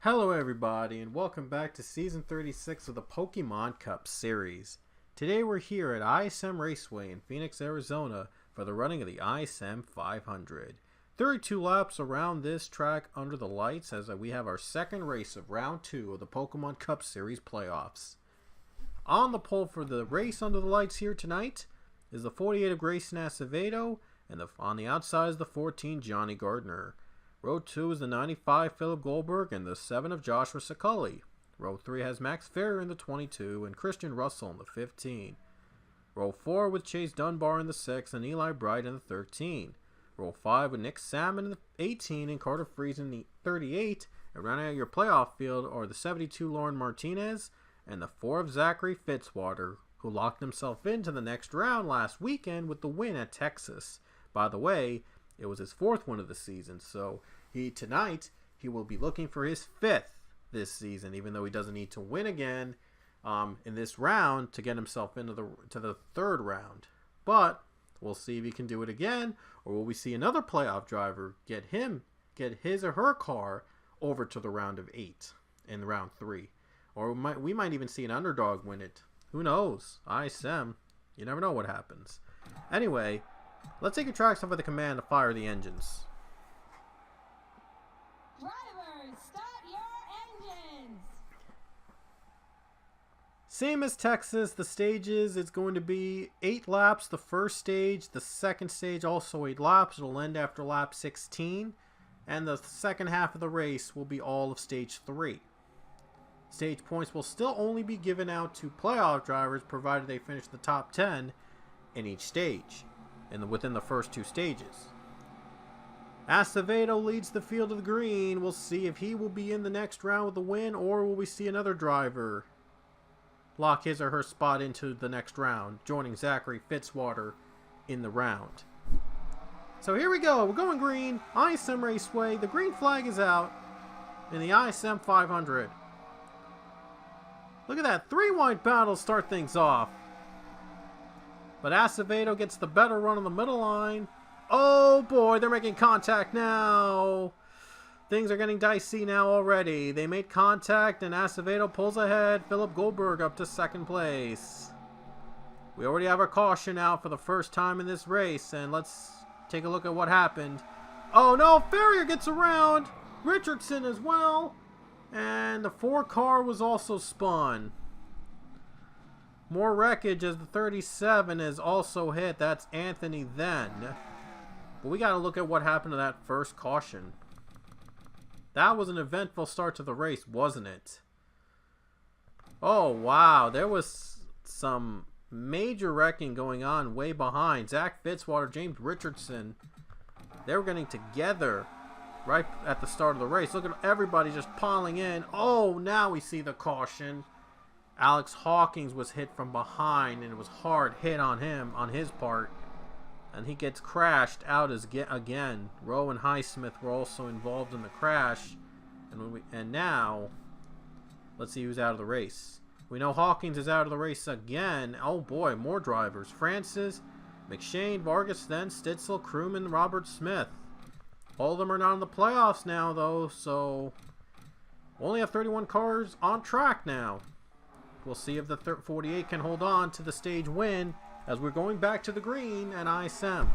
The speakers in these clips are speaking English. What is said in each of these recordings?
Hello everybody and welcome back to Season 36 of the Pokemon Cup series. Today we're here at ISM Raceway in Phoenix, Arizona for the running of the ISM 500. 32 laps around this track under the lights as we have our second race of round 2 of the Pokemon Cup series playoffs. On the pole for the race under the lights here tonight is the 48 of Grayson Acevedo and on the outside is the 14 Johnny Gardner. Row 2 is the 95 Philip Goldberg and the 7 of Joshua Siculi. Row 3 has Max Ferrer in the 22 and Christian Russell in the 15. Row 4 with Chase Dunbar in the 6 and Eli Bright in the 13. Row 5 with Nick Salmon in the 18 and Carter Freeze in the 38. And rounding out your playoff field are the 72 Lauren Martinez and the 4 of Zachary Fitzwater, who locked himself into the next round last weekend with the win at Texas. By the way, it was his 4th win of the season, so tonight he will be looking for his 5th this season, even though he doesn't need to win again in this round to get himself into the 3rd round. But we'll see if he can do it again, or will we see another playoff driver get his or her car over to the round of 8 in round 3, or we might even see an underdog win it. Who knows? ISM, you never know what happens. Anyway, let's take your tracks off with the command to fire the engines. Drivers, start your engines! Same as Texas, the stages, it's going to be 8 laps the first stage, the second stage also 8 laps. It'll end after lap 16, and the second half of the race will be all of stage 3. Stage points will still only be given out to playoff drivers provided they finish the top 10 in each stage within the first 2 stages. Acevedo leads the field of the green. We'll see if he will be in the next round with the win, or will we see another driver lock his or her spot into the next round, joining Zachary Fitzwater in the round. So here we go. We're going green. ISM Raceway. The green flag is out in the ISM 500. Look at that. 3 wide battles start things off. But Acevedo gets the better run on the middle line. Oh boy, they're making contact now. Things are getting dicey now already. They made contact and Acevedo pulls ahead. Philip Goldberg up to 2nd place. We already have our caution out for the first time in this race. And let's take a look at what happened. Oh no, Ferrier gets around. Richardson as well. And the 4 car was also spun. More wreckage as the 37 is also hit. That's Anthony then. But we got to look at what happened to that first caution. That was an eventful start to the race, wasn't it? Oh, wow. There was some major wrecking going on way behind. Zach Fitzwater, James Richardson. They were getting together right at the start of the race. Look at everybody just piling in. Oh, now we see the caution. Alex Hawkins was hit from behind, and it was hard hit on him, on his part. And he gets crashed out again. Rowe and Highsmith were also involved in the crash. And now, let's see who's out of the race. We know Hawkins is out of the race again. Oh boy, more drivers. Francis, McShane, Vargas, then Stitzel, Crewman, Robert Smith. All of them are not in the playoffs now, though, so only have 31 cars on track now. We'll see if the 48 can hold on to the stage win as we're going back to the green at ISM.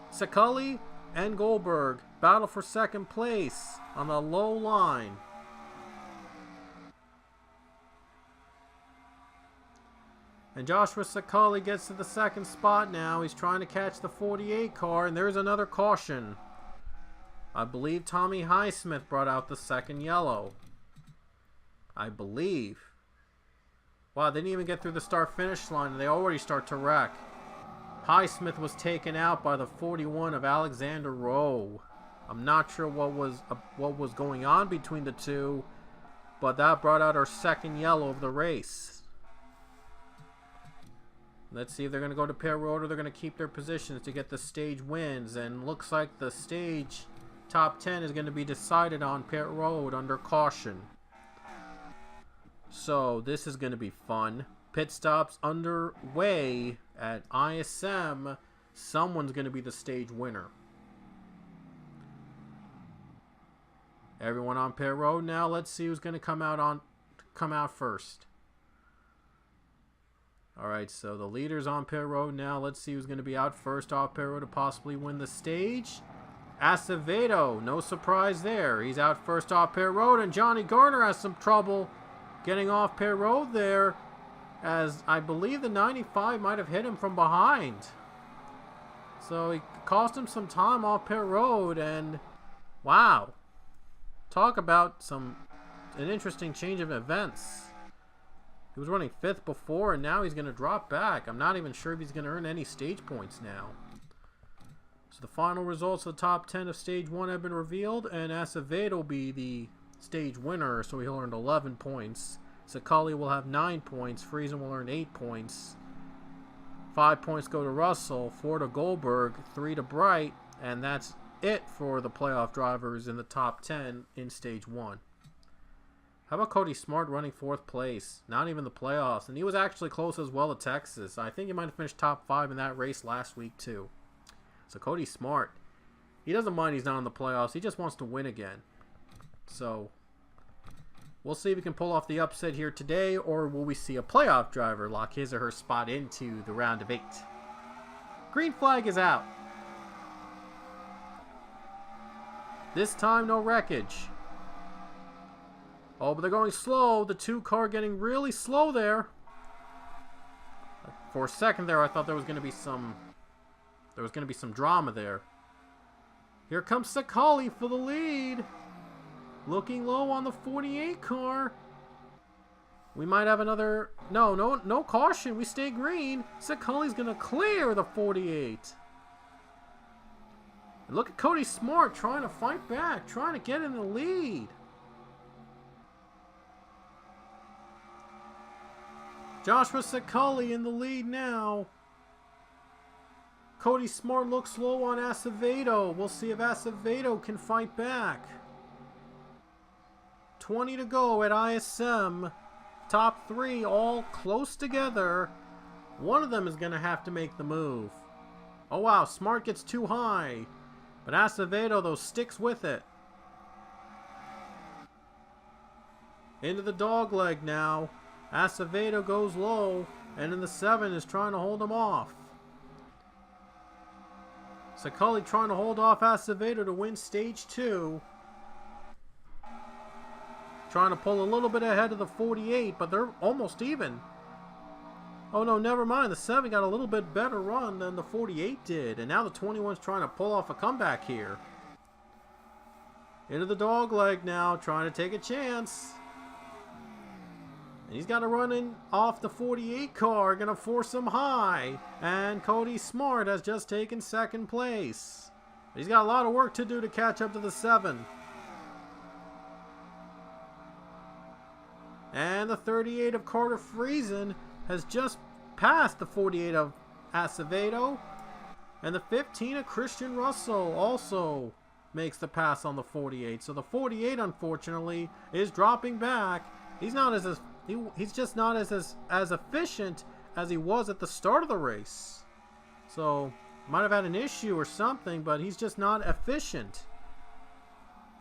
Siculi and Goldberg battle for 2nd place on the low line. And Joshua Siculi gets to the 2nd spot now. He's trying to catch the 48 car, and there's another caution. I believe Tommy Highsmith brought out the 2nd yellow. I believe. Wow, they didn't even get through the start-finish line, and they already start to wreck. Highsmith was taken out by the 41 of Alexander Rowe. I'm not sure what was going on between the two, but that brought out our 2nd yellow of the race. Let's see if they're going to go to pit road or they're going to keep their positions to get the stage wins. And looks like the stage top 10 is going to be decided on pit road under caution. So this is going to be fun. Pit stops underway at ISM. Someone's going to be the stage winner. Everyone on pit road now. Let's see who's going to come out first. Alright, so the leader's on pit road now. Let's see who's going to be out first off pit road to possibly win the stage. Acevedo, no surprise there. He's out first off pit road, and Johnny Garner has some trouble getting off pit road there, as I believe the 95 might have hit him from behind. So it cost him some time off pit road, and wow. Talk about an interesting change of events. He was running 5th before, and now he's going to drop back. I'm not even sure if he's going to earn any stage points now. So the final results of the top 10 of Stage 1 have been revealed, and Acevedo will be the stage winner, so he'll earn 11 points. Sakali will have 9 points. Friesen will earn 8 points. 5 points go to Russell, 4 to Goldberg, 3 to Bright, and that's it for the playoff drivers in the top 10 in Stage 1. How about Cody Smart running 4th place? Not even the playoffs. And he was actually close as well to Texas. I think he might have finished top 5 in that race last week too. So Cody Smart, he doesn't mind he's not in the playoffs. He just wants to win again. So we'll see if he can pull off the upset here today, or will we see a playoff driver lock his or her spot into the round of 8. Green flag is out. This time, no wreckage. Oh, but they're going slow. The 2 car getting really slow there. For a second there, I thought there was going to be some drama there. Here comes Sakali for the lead. Looking low on the 48 car. We might have another... No caution. We stay green. Sakali's going to clear the 48. And look at Cody Smart trying to fight back, trying to get in the lead. Joshua Sakali in the lead now. Cody Smart looks low on Acevedo. We'll see if Acevedo can fight back. 20 to go at ISM. Top 3 all close together. One of them is going to have to make the move. Oh wow, Smart gets too high. But Acevedo, though, sticks with it. Into the dogleg now. Acevedo goes low, and in the 7 is trying to hold him off. Sakali trying to hold off Acevedo to win stage 2. Trying to pull a little bit ahead of the 48, but they're almost even. Oh no, never mind. The 7 got a little bit better run than the 48 did, and now the 21's trying to pull off a comeback here. Into the dogleg now, trying to take a chance. And he's got to run in off the 48 car, gonna force him high. And Cody Smart has just taken 2nd place. He's got a lot of work to do to catch up to the 7. And the 38 of Carter Friesen has just passed the 48 of Acevedo. And the 15 of Christian Russell also makes the pass on the 48. So the 48, unfortunately, is dropping back. He's just not as efficient as he was at the start of the race. So might have had an issue or something, but he's just not efficient.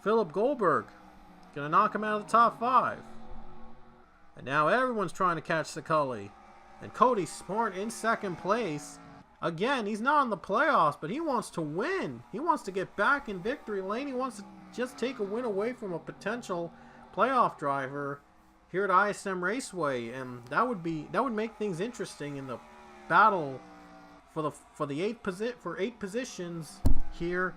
Philip Goldberg gonna knock him out of the top 5. And now everyone's trying to catch Sakali. And Cody Smart in 2nd place. Again, he's not in the playoffs, but he wants to win. He wants to get back in victory lane. He wants to just take a win away from a potential playoff driver here at ISM Raceway, and that would make things interesting in the battle for 8 positions here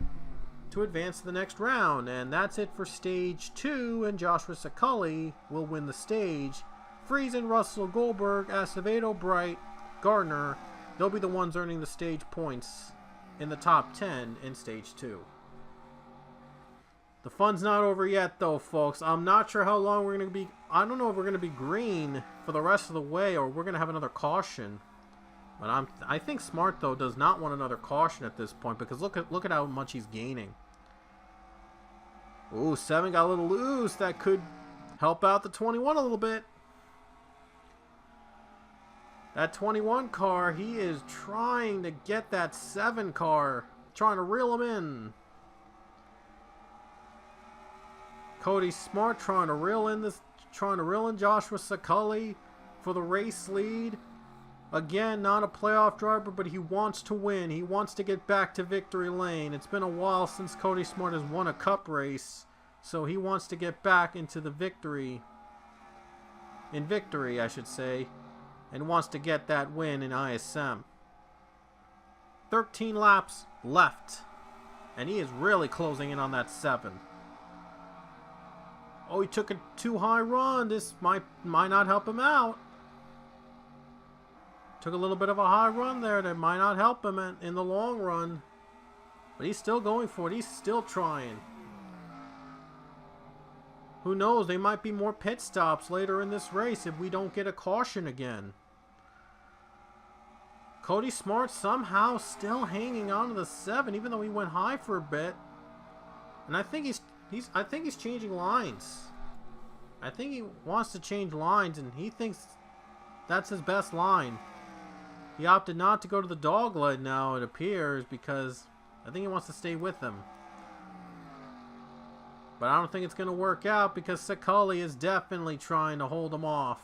to advance to the next round. And that's it for stage 2, and Joshua Sakali will win the stage. Friesen, Russell, Goldberg, Acevedo, Bright, Gardner, they'll be the ones earning the stage points in the top 10 in stage 2. The fun's not over yet, though, folks. I'm not sure how long we're going to be. I don't know if we're going to be green for the rest of the way, or we're going to have another caution. But I think Smart, though, does not want another caution at this point, because look at how much he's gaining. Ooh, 7 got a little loose. That could help out the 21 a little bit. That 21 car, he is trying to get that 7 car, trying to reel him in. Cody Smart trying to reel in Joshua Saculli for the race lead. Again, not a playoff driver, but he wants to win. He wants to get back to victory lane. It's been a while since Cody Smart has won a cup race, so he wants to get back into the victory, I should say, and wants to get that win in ISM. 13 laps left, and he is really closing in on that 7. Oh, he took a too high run. This might not help him out. Took a little bit of a high run there that might not help him in the long run. But he's still going for it. He's still trying. Who knows? There might be more pit stops later in this race if we don't get a caution again. Cody Smart somehow still hanging on to the 7, even though he went high for a bit. And I think he's changing lines. I think he wants to change lines, and he thinks that's his best line. He opted not to go to the dog leg now, it appears, because I think he wants to stay with them. But I don't think it's going to work out because Saculli is definitely trying to hold him off.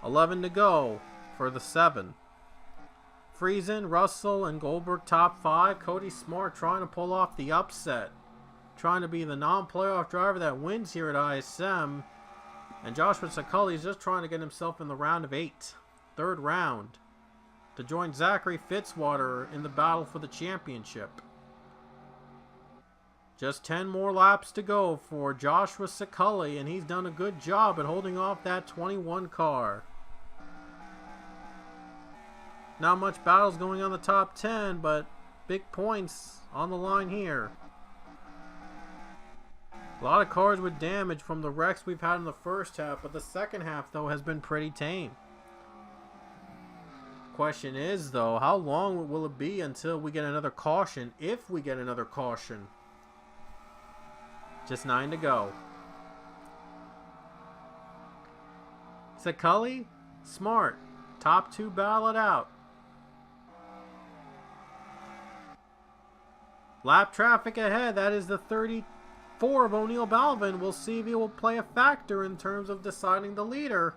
11 to go for the 7. Friesen, Russell, and Goldberg top 5. Cody Smart trying to pull off the upset. Trying to be the non-playoff driver that wins here at ISM. And Joshua Saculli is just trying to get himself in the round of 8. Third round. To join Zachary Fitzwater in the battle for the championship. Just 10 more laps to go for Joshua Saculli, and he's done a good job at holding off that 21 car. Not much battles going on the top 10, but big points on the line here. A lot of cars with damage from the wrecks we've had in the first half, but the second half, though, has been pretty tame. Question is, though, how long will it be until we get another caution, if we get another caution? Just 9 to go. Saculli, Smart, top 2 battle it out. Lap traffic ahead, that is the 34 of O'Neal Balvin. We'll see if he will play a factor in terms of deciding the leader.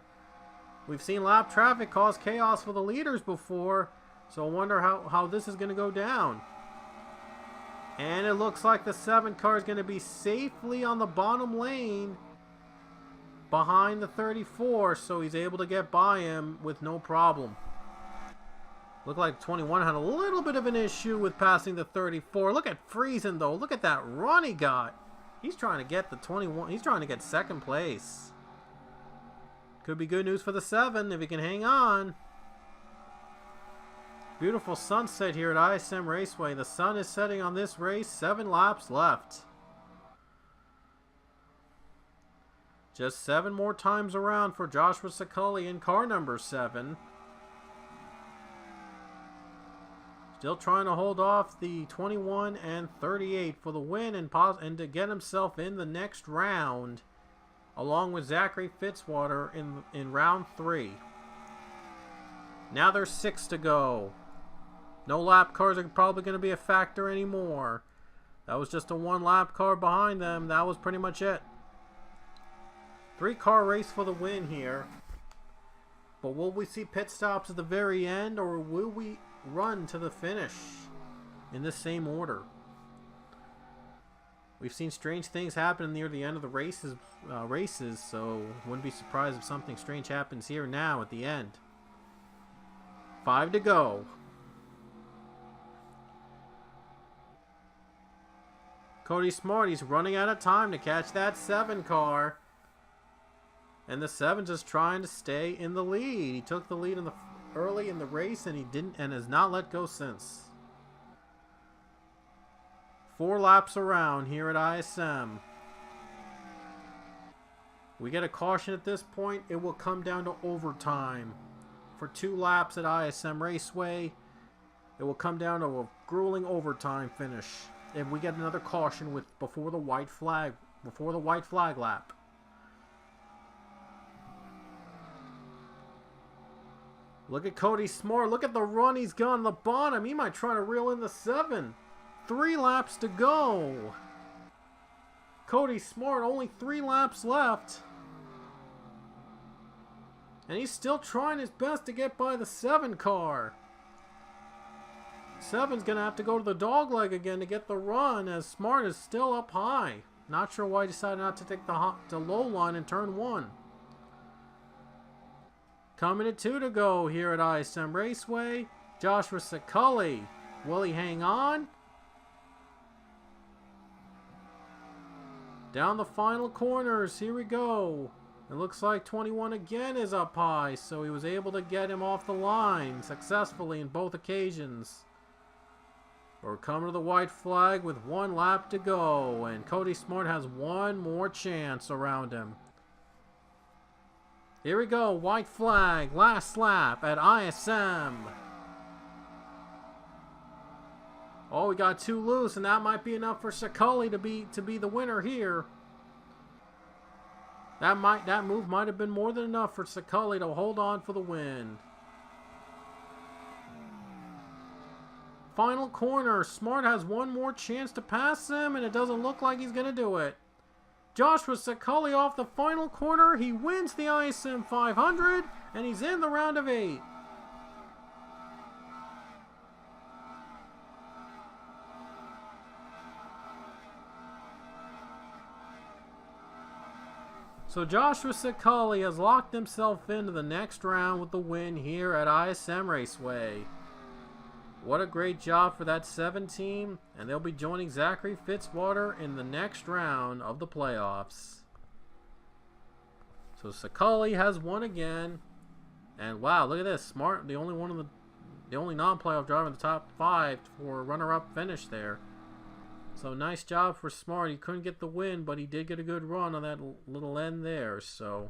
We've seen lap traffic cause chaos for the leaders before, so I wonder how this is going to go down. And it looks like the 7 car is going to be safely on the bottom lane behind the 34, so he's able to get by him with no problem. Looked like 21 had a little bit of an issue with passing the 34. Look at Friesen, though. Look at that run he got. He's trying to get the 21. He's trying to get second place. Could be good news for the 7 if he can hang on. Beautiful sunset here at ISM Raceway. The sun is setting on this race. 7 laps left. Just 7 more times around for Joshua Saculli in car number 7. Still trying to hold off the 21 and 38 for the win and to get himself in the next round, along with Zachary Fitzwater in round 3. Now there's 6 to go. No lap cars are probably going to be a factor anymore. That was just a 1 lap car behind them. That was pretty much it. 3 car race for the win here. But will we see pit stops at the very end, or will we run to the finish in the same order? We've seen strange things happen near the end of the races, so wouldn't be surprised if something strange happens here now at the end. 5 to go. Cody Smart, he's running out of time to catch that 7 car. And the 7's just trying to stay in the lead. He took the lead early in the race, and he didn't, and has not let go since. 4 laps around here at ISM. We get a caution at this point. It will come down to overtime. For 2 laps at ISM Raceway, it will come down to a grueling overtime finish. If we get another caution before the white flag lap. Look at Cody Smart. Look at the run he's got on the bottom. He might try to reel in the 7. 3 laps to go. Cody Smart. Only 3 laps left. And he's still trying his best to get by the 7 car. 7's going to have to go to the dogleg again to get the run, as Smart is still up high. Not sure why he decided not to take the low line in turn 1. Coming to 2 to go here at ISM Raceway. Joshua Scully. Will he hang on? Down the final corners. Here we go. It looks like 21 again is up high, so he was able to get him off the line successfully in both occasions. We're coming to the white flag with 1 lap to go, and Cody Smart has 1 more chance around him. Here we go, white flag, last lap at ISM. Oh, we got 2 loose, and that might be enough for Scully to be the winner here. That move might have been more than enough for Scully to hold on for the win. Final corner. Smart has 1 more chance to pass him, and it doesn't look like he's going to do it. Joshua Scully off the final corner. He wins the ISM 500, and he's in the round of 8. So Joshua Scully has locked himself into the next round with the win here at ISM Raceway. What a great job for that 7 team, and they'll be joining Zachary Fitzwater in the next round of the playoffs. So Scully has won again, and wow, look at this. Smart, the only non-playoff driver in the top 5 for a runner-up finish there. So nice job for Smart. He couldn't get the win, but he did get a good run on that little end there. So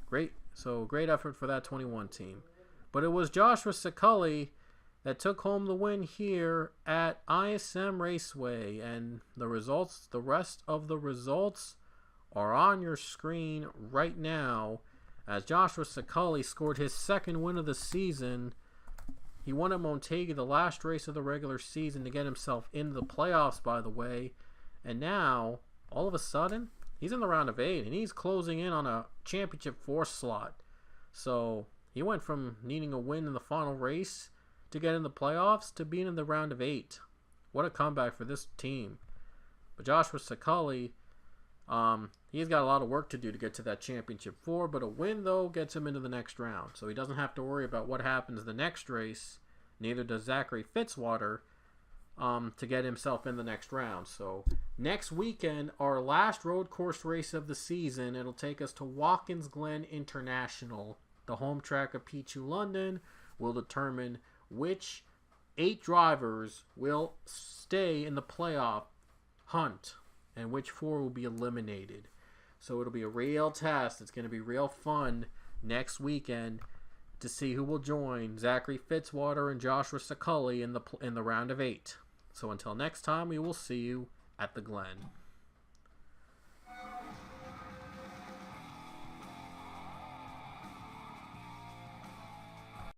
great effort for that 21 team. But it was Joshua Scully that took home the win here at ISM Raceway, and the rest of the results are on your screen right now, as Joshua Scully scored his 2nd win of the season. He won at Montega, the last race of the regular season, to get himself into the playoffs, by the way. And now, all of a sudden, he's in the round of 8, and he's closing in on a championship 4 slot. So he went from needing a win in the final race to get in the playoffs to being in the round of 8. What a comeback for this team. But Joshua Scully, he's got a lot of work to do to get to that championship 4, but a win, though, gets him into the next round. So he doesn't have to worry about what happens the next race. Neither does Zachary Fitzwater to get himself in the next round. So next weekend, our last road course race of the season, it'll take us to Watkins Glen International. The home track of P2 London will determine which 8 drivers will stay in the playoff hunt and which 4 will be eliminated. So it'll be a real test. It's going to be real fun next weekend to see who will join Zachary Fitzwater and Joshua Scully in the round of 8. So until next time, we will see you at the Glen.